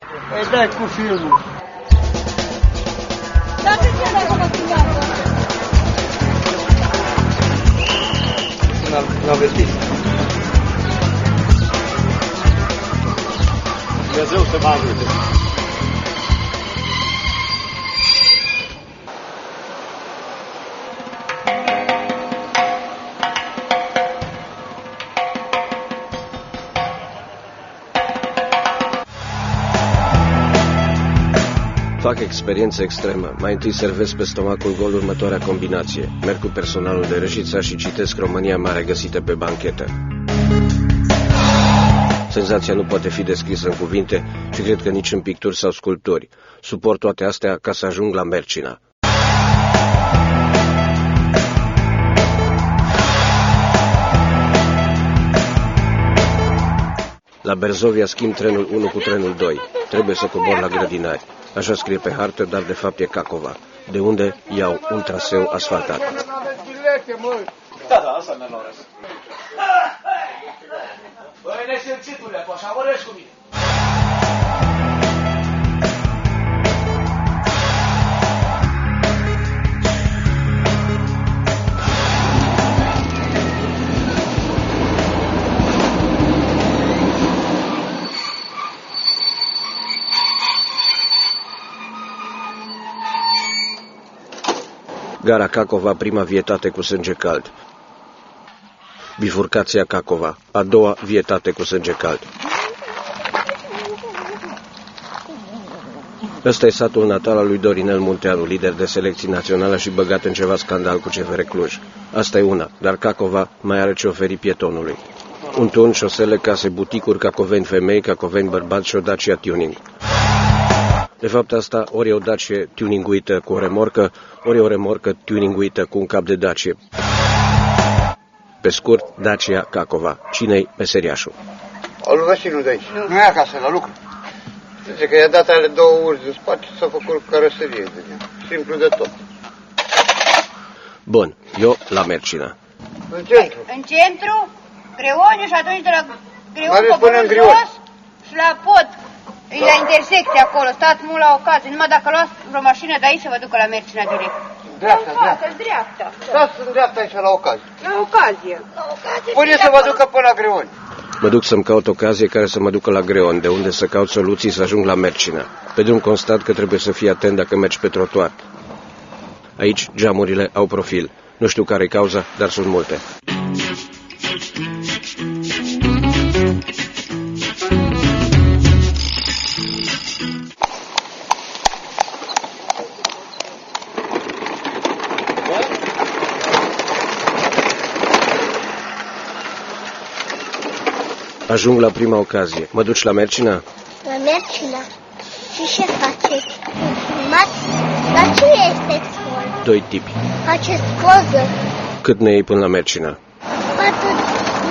Păi dai cu filmul. Dar de ce n-ai făcut filmează? N-am vestit. Dumnezeu să mă ajute. Fac experiență extremă. Mai întâi servesc pe stomacul gol următoarea combinație. Merg cu personalul de Râșița și citesc România mare găsită pe banchetă. Senzația nu poate fi descrisă în cuvinte și cred că nici în picturi sau sculpturi. Suport toate astea ca să ajung la Mercina. La Berzovia schimb trenul 1 cu trenul 2. Trebuie să cobor la Grădinari. Așa scrie pe hartă, dar de fapt e Cacova, de unde iau un traseu asfaltat. Da, asta mi-a luat. Băi, nesimțitule, așa vorbești cu mine. Gara Cacova, prima vietate cu sânge cald. Bifurcația Cacova, a doua vietate cu sânge cald. Ăsta e satul natal al lui Dorinel Munteanu, lider de selecție națională și băgat în ceva scandal cu CFR Cluj. Asta e una, dar Cacova mai are ce oferi pietonului. Un turn, șosele, case, buticuri, cacoveni femei, cacoveni bărbați și o Dacia tuning. De fapt asta ori e o Dacie tuninguită cu o remorcă, ori e o remorcă tuninguită cu un cap de Dacie. Pe scurt, Dacia Cacova. Cine-i meseriașul? Al vecinul de aici. Nu e acasă, la lucru. Zice că i-a dat ale 2 uri în spate și s-a făcut carosărie. Simplu de tot. Bun, eu la Mercina. În centru. În centru, Greoni și atunci de la Greoni până în Grioni și la pod. E la intersecție acolo, stați mult la ocazie. Numai dacă luați vreo mașină de aici să vă ducă la Mercina direct. Dreapta, dreapta. Stați în dreapta aici la ocazie. La ocazie. Pune să vă ducă până la Greoni. Mă duc să-mi caut ocazie care să mă ducă la Greon, de unde să caut soluții să ajung la Mercina. Pe drum constat că trebuie să fii atent dacă mergi pe trotuar. Aici geamurile au profil. Nu știu care-i cauza, dar sunt multe. Ajung la prima ocazie. Mă duci la Mercina? La Mercina. Și ce faceți? Filmați? Dar cine este sol? 2 tipi. Faceți poză? Cât ne iei până la Mercina? 4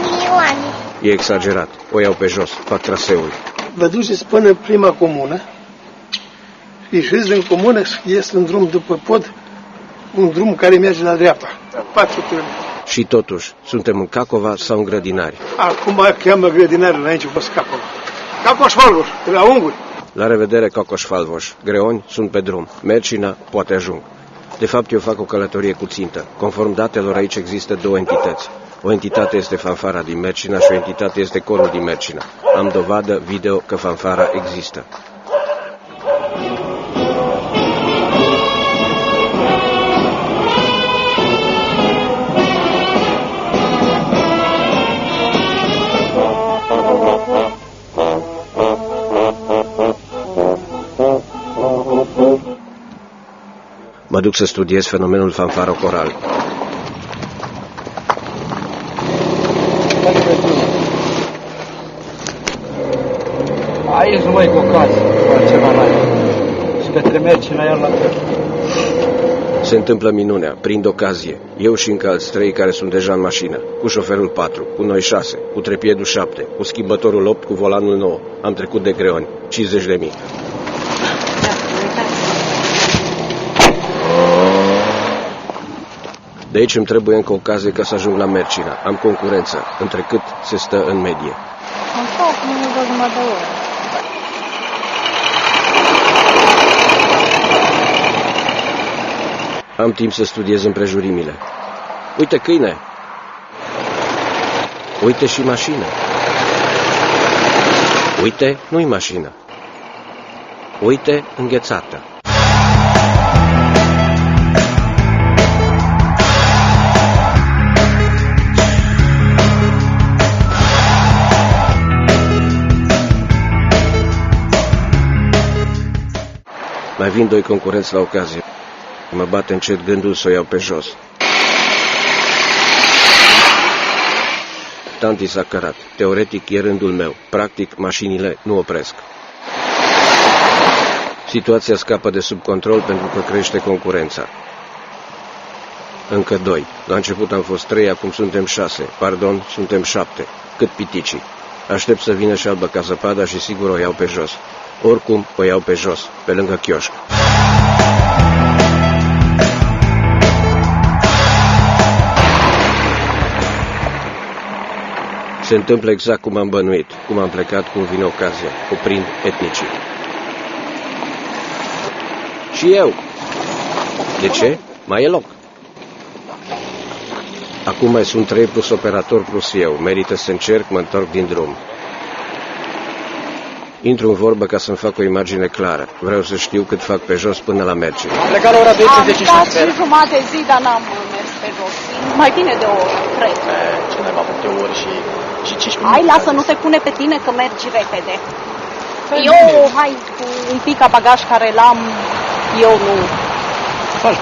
milioane. E exagerat. O iau pe jos. Fac traseul. Vă duceți până în prima comună. Ieșiți din comună și ies în drum după pod, un drum care merge la dreapta. 4 km. Și totuși, suntem în Cacova sau în Grădinari? Acum cheamă Grădinari, înainte a fost Cacova. Cacoș-Falvoș, de la unguri. La revedere, Cacoș-Falvoș. Greoni sunt pe drum. Mercina poate ajung. De fapt, eu fac o călătorie cu țintă. Conform datelor, aici există 2 entități. O entitate este fanfara din Mercina și o entitate este corul din Mercina. Am dovadă video că fanfara există. Mă duc să studiez fenomenul fanfaro-coral. Aici nu mai cu ocazie, ceva mai. Și către Mercina iar la fel. Se întâmplă minunea, prind ocazie. Eu și încă alți 3 care sunt deja în mașină. Cu șoferul 4, cu noi 6, cu trepiedul 7, cu schimbătorul 8, cu volanul 9. Am trecut de Greoni, 50.000. De aici îmi trebuie încă ocazie ca să ajung la Mercina. Am concurență, între cât se stă în medie. Am fost, nu mă dau numai 2 ore. Am timp să studiez împrejurimile. Uite câine! Uite și mașină! Uite, nu-i mașină! Uite, înghețată! Mai vin doi concurenți la ocazie. Mă bate încet gândul să o iau pe jos. Tanti s-a cărat. Teoretic e rândul meu. Practic, mașinile nu opresc. Situația scapă de sub control pentru că crește concurența. Încă 2. La început am fost 3, acum suntem 6. Pardon, suntem 7. Cât piticii. Aștept să vină și albă ca zăpada și sigur o iau pe jos. Oricum, o iau pe jos, pe lângă chioșc. Se întâmplă exact cum am bănuit, cum am plecat, cum vine ocazia, oprind etnicii. Și eu. De ce? Mai e loc. Acum mai sunt 3 plus operator plus eu. Merită să încerc, mă întorc din drum. Intru în vorbă ca să-mi fac o imagine clară. Vreau să știu cât fac pe jos până la merge. Am plecat la ora 12:55. Am stat și jumătate de zi, dar n-am mers pe jos. Mai bine de o oră, cred. Ce mai multe ori și 5 minute. Hai, lasă, nu te pune pe tine că mergi repede. Hai, cu un pic ca bagaj care l-am, eu nu. Faci,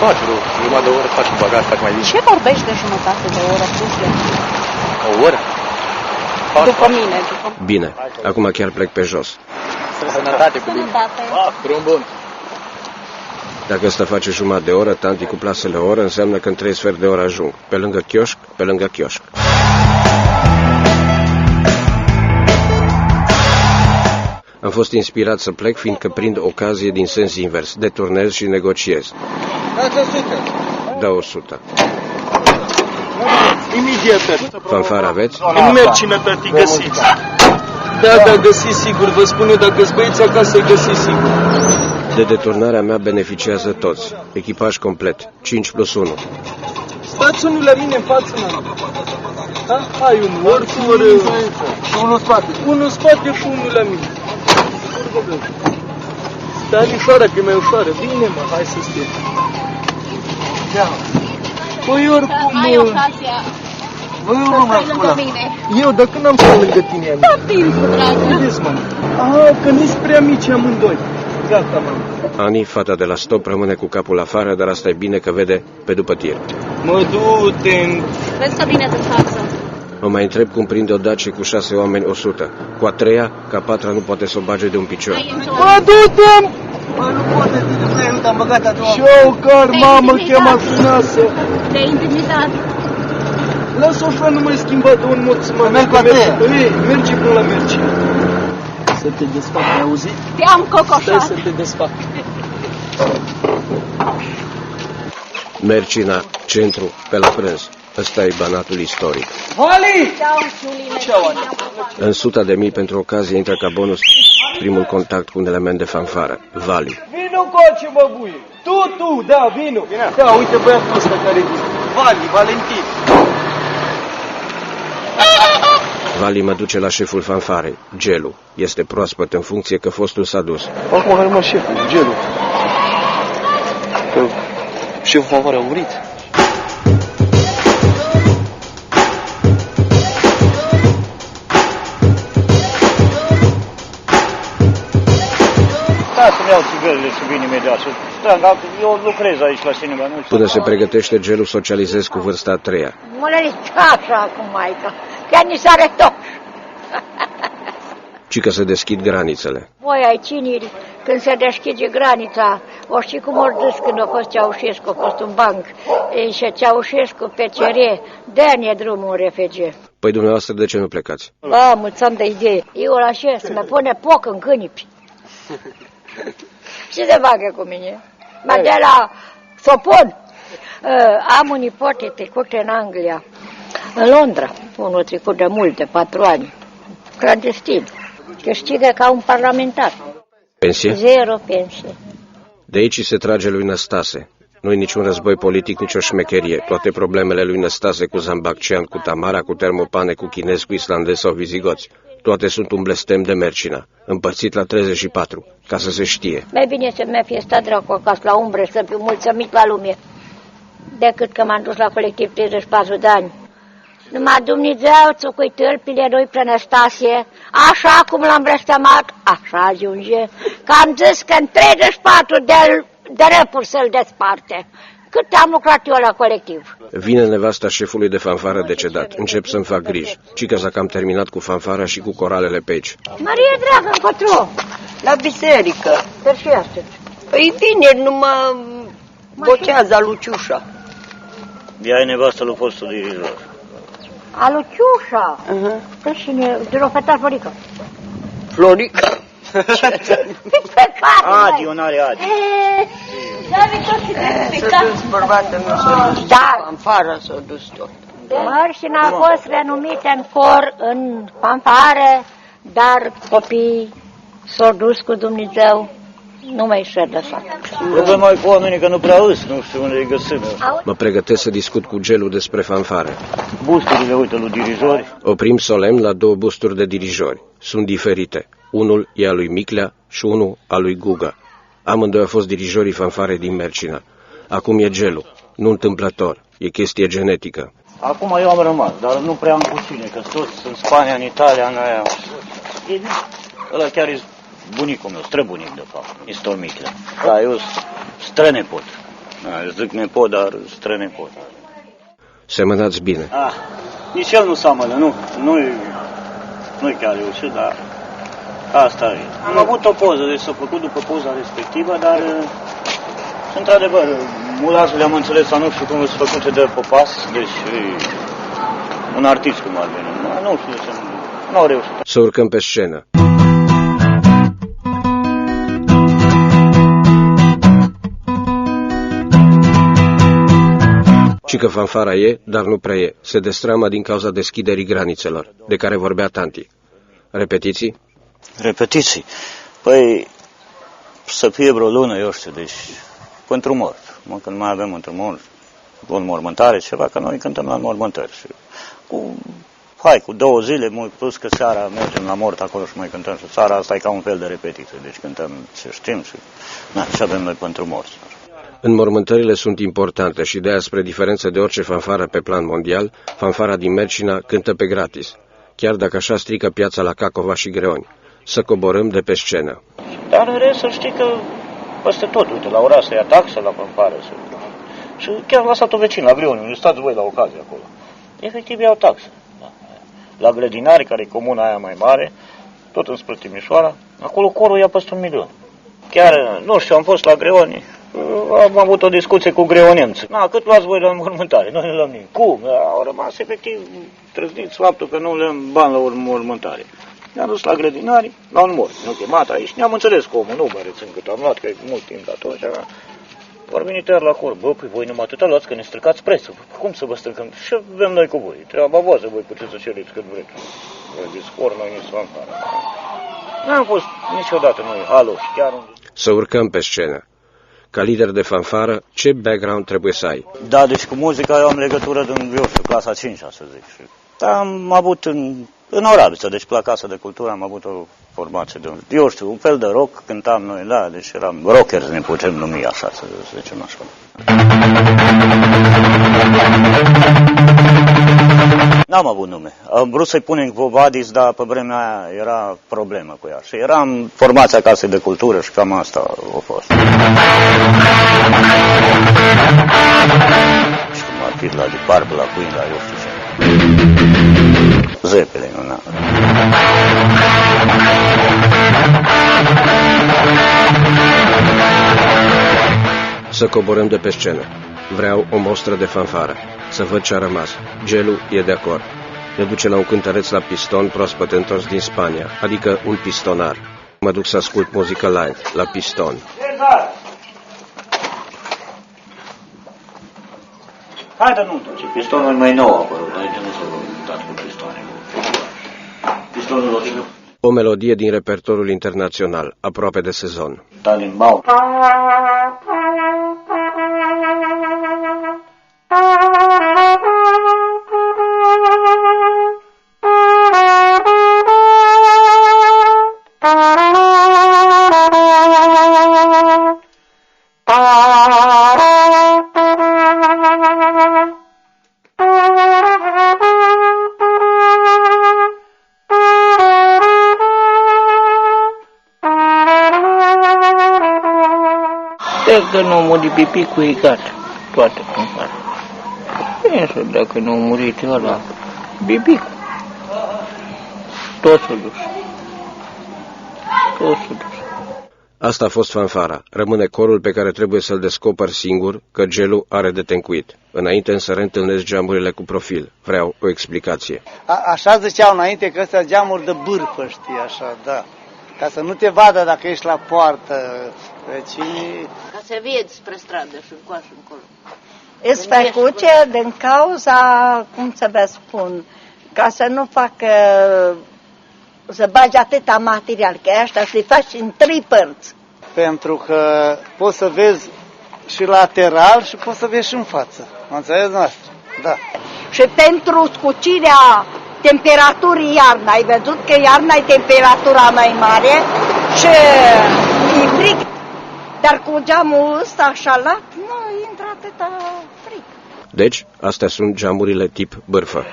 jumătate de oră, faci un bagaj, faci mai bine. Ce vorbești de jumătate de oră plus de O oră? după mine? Bine, acum chiar plec pe jos. Sănătate cu bine. Drum bun. Dacă ăsta face jumătate de oră, tanti cu plasele o oră, înseamnă că în 3 sfert de oră ajung. Pe lângă chioșc, pe lângă chioșc. Am fost inspirat să plec, fiindcă prind ocazie din sens invers. Deturnez și negociez. Da 100. Imediat. Fanfara aveți? Nu mergi, tati, găsiți. Da, găsiți sigur. Vă spun eu, dacă-s băieți acasă, găsiți sigur. De deturnarea mea beneficiază toți. Echipaj complet. 5 plus 1. Stați unul la mine în față, mă. Da? Hai unul, ori. Și unul în spate. Unul în spate și unul la mine. Stai ușoară, că e mai ușoară. Bine, mă, hai să stai. Păi oricum, Ai ocazia să lângă mine. eu, dar când am stat lângă tine, amic? Da, timpul, dragă. Vedeți, mă. Aha, că nu-s prea mici amândoi. Gata, mă. Ani, fata de la stop, rămâne cu capul afară, dar asta e bine că vede pe după tir. Mă du-te. Vezi că vine de față. O mai întreb cum prinde o Dacie cu 6 oameni 100. Cu a 3-a, ca 4-a nu poate să o bage de un picior. Mă du-te. Bă, nu poate, nu te-am băgat a doua. Șocar, mamă, cheamă frumoasă. De intimidat. Lasă-o așa, nu mai schimba de un mod să mă Merg cu a treia. Ei, merge până la merge. Să te desfac, ai auzit? Te-am Stai cocoșat. să te desfac. Mercina, centru, pe la prânz. Ăsta e banatul istoric. Vali! Ceau, În 100.000 pentru ocazie intră ca bonus primul contact cu un element de fanfară, Vali. Vino coace, mă, buie! Tu, da, vino! Da, uite băiatul ăsta care vine. Valentin. Vali mă duce la șeful fanfarei, Gelu. Este proaspăt în funcție că fostul s-a dus. Acum hai mă șeful, Gelu. Că șeful fanfarei a murit. Da, să-mi iau țigările să vin imediat. Eu lucrez aici la cineva. Până se pregătește, Gelu socializez cu vârsta a 3-a. Mălăriți așa cu maica, chiar ni s-are tot. Ci că se deschid granițele. Voi ai cineri, când se deschide granița, o știi cum ori dus când a fost Ceaușescu, a fost un banc, și Ceaușescu pe PCR, dă-ne drumul în refege. Păi dumneavoastră de ce nu plecați? Mulțam de idee. Eu la șes, mă pune poc în cânipi. Ce se bagă cu mine? Mă de la Sopon. Am un nipote trecut în Anglia, în Londra. Unul trecut de mult, de 4 ani. Clandestin. Câștigă ca un parlamentar. Pensie? 0 pensie. De aici se trage lui Năstase. Nu-i niciun război politic, nicio șmecherie. Toate problemele lui Năstase cu Zambaccean, cu Tamara, cu Termopane, cu chinezi, cu islandezi sau vizigoți. Toate sunt un blestem de Mercina, împărțit la 34, ca să se știe. Mai bine să mi-a fie stat dracu acasă la umbră, să fiu mulțumit la lume, decât că m-am dus la colectiv 34 de ani. Numai Dumnezeu țucui tâlpile lui pe Năstase, așa cum l-am blestemat, așa ajunge, că am zis că în 34 de răpuri să-l desparte. Cât am lucrat eu la colectiv. Vine nevasta șefului de fanfară decedat. Încep să-mi fac griji. Cică s-a cam terminat cu fanfara și cu coralele pe aici. Maria dragă, încotro. La biserică. Dar și astăzi. Păi vineri nu mă bocează Luciușa. Ea e nevastă lui fostul dirijor. A Luciușa? Păi cine? De la fata Florica. Florica? Adi, un are Adi. S-a dus bărbatul meu, s-a dus. Da. Fanfara s-a dus tot. Mărșina a fost renumită în cor, în fanfară, dar copiii s-au dus cu Dumnezeu, nu mai și-a lăsat. Problema e cu oamenii că nu prea îs, nu știu unde îi găsim. Mă pregătesc să discut cu Gelu despre fanfare. Busturile, uite, lui dirijori. Oprim solemn la 2 busturi de dirijori. Sunt diferite. Unul e al lui Miclea și unul al lui Guga. Amândoi au fost dirijorii fanfare din Mercina. Acum e Gelu. Nu întâmplător. E chestie genetică. Acum eu am rămas, dar nu prea am cu cine, că toți în Spania, în Italia, în aia. Ăla chiar e bunicul meu, străbunic de fapt, Istor Miclea. Da, eu strănepot. Da, zic nepot, dar strănepot. Semănați bine. Nici el nu seamănă, nu-i chiar reușit, dar asta e. Am avut o poză, deci s-a făcut după poza respectivă, dar într-adevăr, mulazul am înțeles, sau nu știu cum sunt făcute de popas, deci un artist cum ar veni. Nu știu de ce nu au reușit. Să urcăm pe scenă. Cică fanfara e, dar nu prea e. Se destramă din cauza deschiderii granițelor, de care vorbea tanti. Repetiții? Repetiții? Păi, să fie vreo lună, eu știu, deci, pentru mort. Când mai avem o înmormântare, ceva, că noi cântăm la înmormântări. Și cu 2 zile, plus că seara mergem la mort acolo și mai cântăm și seara asta e ca un fel de repetiție. Deci cântăm ce știm și avem noi pentru mort. Înmormântările sunt importante și de aia, spre diferență de orice fanfară pe plan mondial, fanfara din Mercina cântă pe gratis, chiar dacă așa strică piața la Cacova și Greoni. Să coborâm de pe scenă. Dar în rest să știi că peste tot, uite, la Oradea ia taxă la fanfară. Și chiar la satul vecin, la Greoni, unde stați voi la ocazie acolo. Efectiv iau taxă. La Grădinari, care e comuna aia mai mare, tot înspre Timișoara, acolo corul ia peste 1 milion. Chiar, nu știu, am fost la Greoni, am avut o discuție cu greonemți. Cât luați voi la înmormântare? Noi nu luăm nimic. Cum? Au rămas efectiv trăzniți faptul că nu le-am bani la înmormântare. Ne-am dus la Grădinari, la un mort. Ne-au chemat aici, ne-am înțeles cu omul, nu mă rețin cât am luat, că e mult timp de atunci. Au venit iar la cor, păi voi numai atâta luați că ne stricați prețul. Cum să vă stricăm? Și avem noi cu voi. Treaba voastră, voi puteți să cereți cât vreți. Zis, noi nici fanfară. N-am fost niciodată noi aloși, chiar unde... Să urcăm pe scenă. Ca lider de fanfară, ce background trebuie să ai? Da, deci cu muzica eu am legătură din, eu știu, clasa 5-a, să zic. Dar am avut în Oravița, deci la Casa de Cultură am avut o formație de, eu știu, un fel de rock, cântam noi, da, deci eram rockers, ne putem numi așa, să zicem așa. N-am avut nume. Am vrut să-i punem Vovadis, dar pe vremea aia era problemă cu ea. Și eram formația Casei de Cultură și cam asta a fost. Și cum ar fi la de Barbă, la Queen, la eu știu ce. Zeppelin, nu. Să coborâm de pe scenă. Vreau o mostră de fanfară. Să văd ce a rămas. Gelu e de acord. Ne duce la un cântăreț la piston proaspăt întors din Spania, adică un pistonar. Mă duc să ascult muzică live, la piston. Haide, nu, pistonul e mai nou apărut, aici nu s-a dat cu pistoane. Pistonul ăsta. O melodie din repertoriul internațional, aproape de sezon. Talimbau. Dacă nu a murit pipicul, e gata. Toată mâncarea. Însă dacă nu a murit ăla, pipicul, tot s-a dus. Tot s-a dus. Asta a fost fanfara. Rămâne corul pe care trebuie să-l descoper singur, că gelul are de tencuit. Înainte însă reîntâlnesc geamurile cu profil. Vreau o explicație. Așa ziceau înainte că ăstea geamuri de bârfă, știi, așa, da. Ca să nu te vadă dacă ești la poartă. Deci... Ca să vezi spre stradă și încoace încolo. Îți făcuce din cauza, cum să vă spun, ca să nu facă, să bagi atâta material, că ăștia să le faci în 3 părți. Pentru că poți să vezi și lateral și poți să vezi și în față. Mă înțeles noastră? Da. Și pentru scucirea temperaturii iarna, ai văzut că iarna e temperatura mai mare și e frig. Dar cu geamul ăsta așa lat, nu intră atâta frig. Deci, astea sunt geamurile tip bârfă.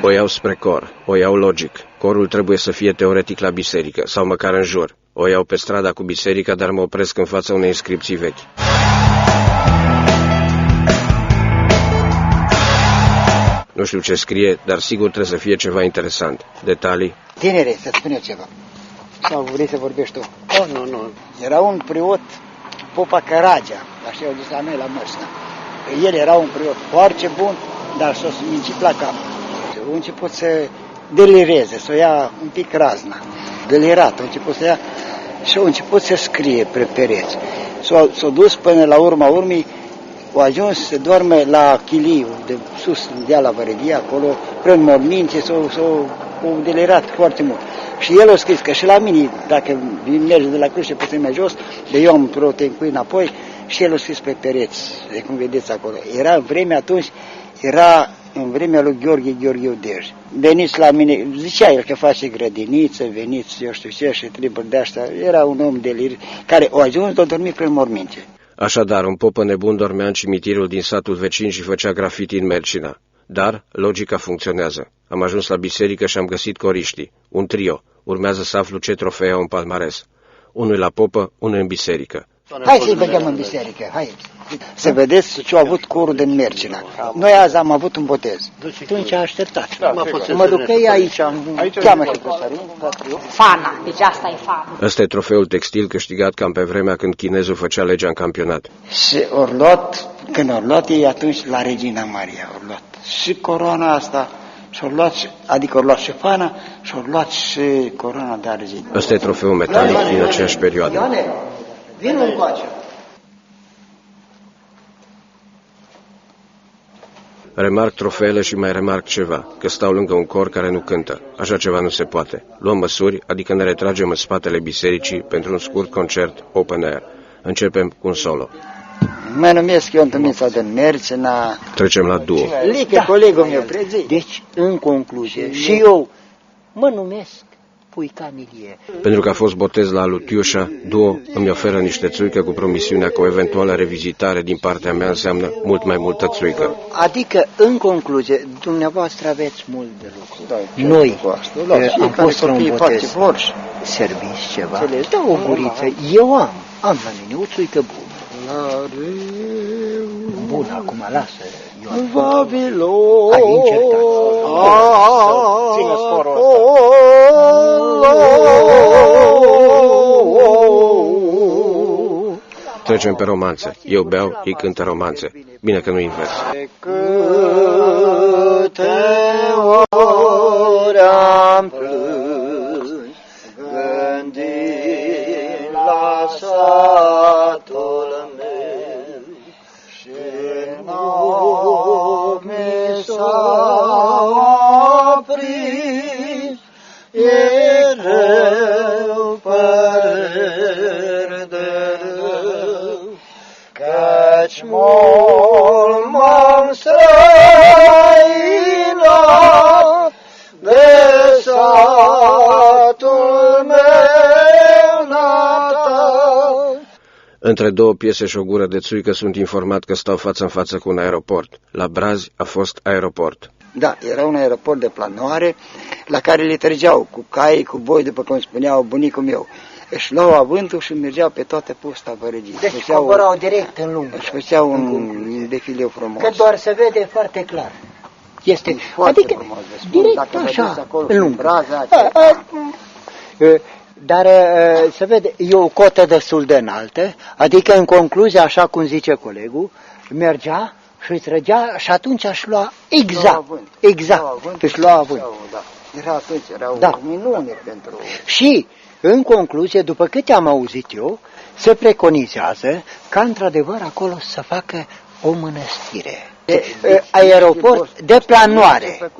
O iau spre cor, o iau logic. Corul trebuie să fie teoretic la biserică, sau măcar în jur. O iau pe strada cu biserica, dar mă opresc în fața unei inscripții vechi. Nu știu ce scrie, dar sigur trebuie să fie ceva interesant. Detalii. Tinere, să spune ceva. Sau vrei să vorbești tu? Oh, nu. Era un preot, Popa Căragea, așa au zis la noi la Măsna. El era un preot foarte bun, dar s-a mințit la cap. A început să delireze, să o ia un pic razna. Delirat, a început să ia și a început să scrie pe pereți. S-a dus până la urma urmii, a ajuns să doarme la chiliu, de sus, în deal la Vărăghie, acolo, prin mormințe, s-a delirat foarte mult. Și el a scris că și la mine, dacă merge de la cruce puțin mai jos, de eu am proteincuit înapoi, și el a scris pe pereți, de cum vedeți acolo. Era în vremea atunci, era în vremea lui Gheorghe Dej. Veniți la mine, zicea el că face grădiniță, veniți, eu știu ce, și treburi de asta. Era un om delir care a ajuns de a dormi prin morminte. Așadar, un popă nebun dormea în cimitirul din satul vecin și făcea grafiti în Mercina. Dar logica funcționează. Am ajuns la biserică și am găsit coriștii. Un trio. Urmează să aflu ce trofee au în palmares. Unul la popă, unul în biserică. Hai să-i băgăm în biserică, hai. Să vedeți ce a avut corul din Mercina. Noi azi am avut un botez. Atunci a așteptat. Mă duc ei aici, cheamă și pe Fana, deci asta e fana. Ăsta e trofeul textil câștigat cam pe vremea când chinezul făcea legea în campionat. Și ori luat, când ori luat ei atunci la Regina Maria, ori luat și coroana asta, și ori luat, adică ori luat și fana, și ori luat și coroana de argint. Ăsta e trofeul metalic din aceeași perioadă. Ioane, vin încoace. Remarc trofeele și mai remarc ceva, că stau lângă un cor care nu cântă. Așa ceva nu se poate. Luăm măsuri, adică ne retragem în spatele bisericii pentru un scurt concert open air. Începem cu un solo. Mă numesc Ion Tămița din Mercina. Trecem la duo. Lică, colegul meu, prezei. Deci, în concluzie, și eu mă numesc Puica Milie. Pentru că a fost botez la Lutiușa, duo îmi oferă niște țuică cu promisiunea că o eventuală revizitare din partea mea înseamnă mult mai multă țuică. Adică, în concluzie, dumneavoastră aveți mult de lucru. Da, noi am fost la un botez. Serviți ceva? Da, o guriță. Eu am la mine o țuică bună. Bun, acum lasă, Ioan. Vavilon. Hai, încercați. Ține scorul ăsta. Trecem pe romanțe. Eu beau, ei cântă romanțe. Bine că nu invers. Câte ori am plâns, gândind la satul meu, și nu mi s-a aprins, e rău, păreri de rău, căci mult m-am străinat de satul meu natal. Între două piese și o gură de țuică sunt informat că stau față în față cu un aeroport. La Brazi a fost aeroport. Da, era un aeroport de planoare la care le trăgeau cu cai, cu boi, după cum spuneau bunicul meu. își luau avântul și mergeau pe toată posta Vărăgiei. Deci coborau direct în lungă. Își făceau un defileu frumos. Că doar se vede foarte clar. Este foarte adică frumos, direct așa, în lungă. Dar se vede, e o cotă destul de înaltă, adică în concluzie, așa cum zice colegul, mergea și îi trăgea și atunci își lua exact, își lua avânt. Era o minune pentru... Și, în concluzie, după câte am auzit eu, se preconizează ca într-adevăr acolo să facă o mănăstire. Aeroport de planoare.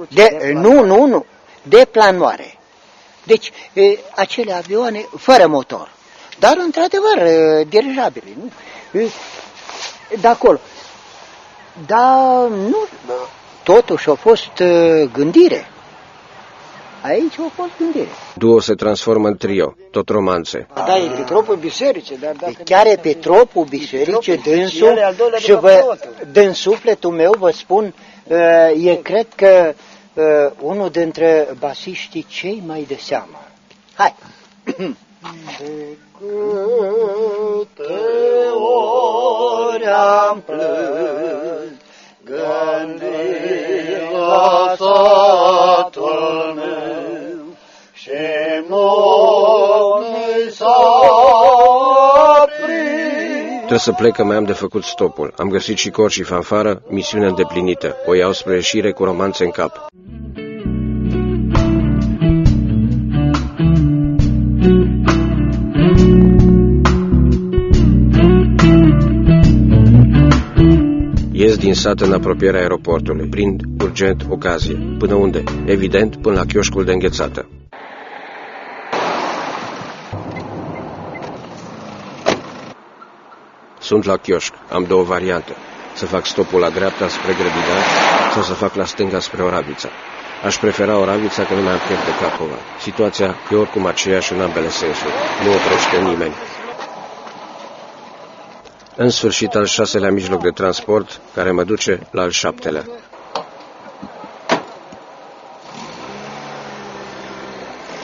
Nu, de planoare. Deci, acele avioane fără motor, dar într-adevăr dirijabile, nu? De acolo. Dar nu, totuși a fost gândire. Aici a fost gândire. Duo se transformă în trio, tot romanțe. Da, e Petropul Biserice, dar dacă... Chiar e Petropul Biserice, dânsul, și din sufletul meu vă spun, cred că unul dintre basiștii cei mai de seamă. Hai! De câte ori am plâns, gândind la satul meu, și morții s-a prins. Trebuie să plec că mai am de făcut stopul. Am găsit și cor și fanfară, misiune îndeplinită. O iau spre ieșire cu romanțe în cap. Ies din sat în apropierea aeroportului. Prind urgent ocazie. Până unde? Evident, până la chioșcul de înghețată. Sunt la chioșc. Am două variante. Să fac stopul la dreapta spre Grădina sau să fac la stânga spre Oravița. Aș prefera Oravița că nu mai aprind de Capova. Situația e oricum aceeași în ambele sensuri. Nu oprește nimeni. În sfârșit, al 6-lea mijloc de transport, care mă duce la al 7-lea.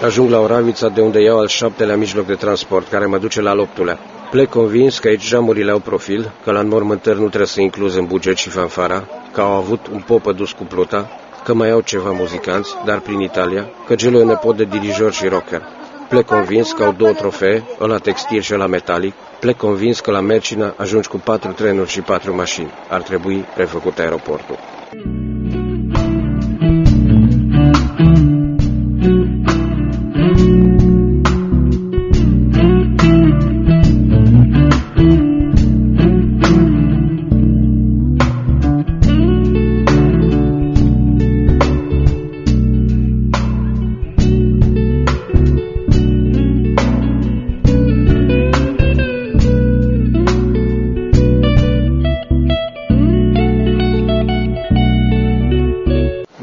Ajung la Oravița, de unde iau al 7-lea mijloc de transport, care mă duce la al 8-lea. Plec convins că aici jamurile au profil, că la înmormântări nu trebuie să incluz în buget și fanfara, că au avut un popă dus cu pluta, că mai au ceva muzicanți, dar prin Italia, că Gelo e nepot de dirijor și rocker. Plec convins că au 2 trofee, ăla textil și ăla metalic. Plec convins că la Mercina ajungi cu 4 trenuri și 4 mașini. Ar trebui refăcut aeroportul.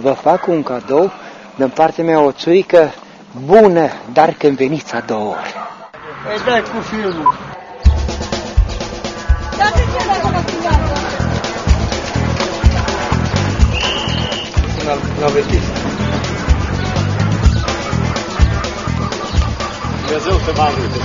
Vă fac un cadou, din partea mea o țuică bună, dar când veniți a 2 ori. Îi dai cu filmul. Dar de ce l-ai făcut? N-a vestit. Dumnezeu să mă ajute.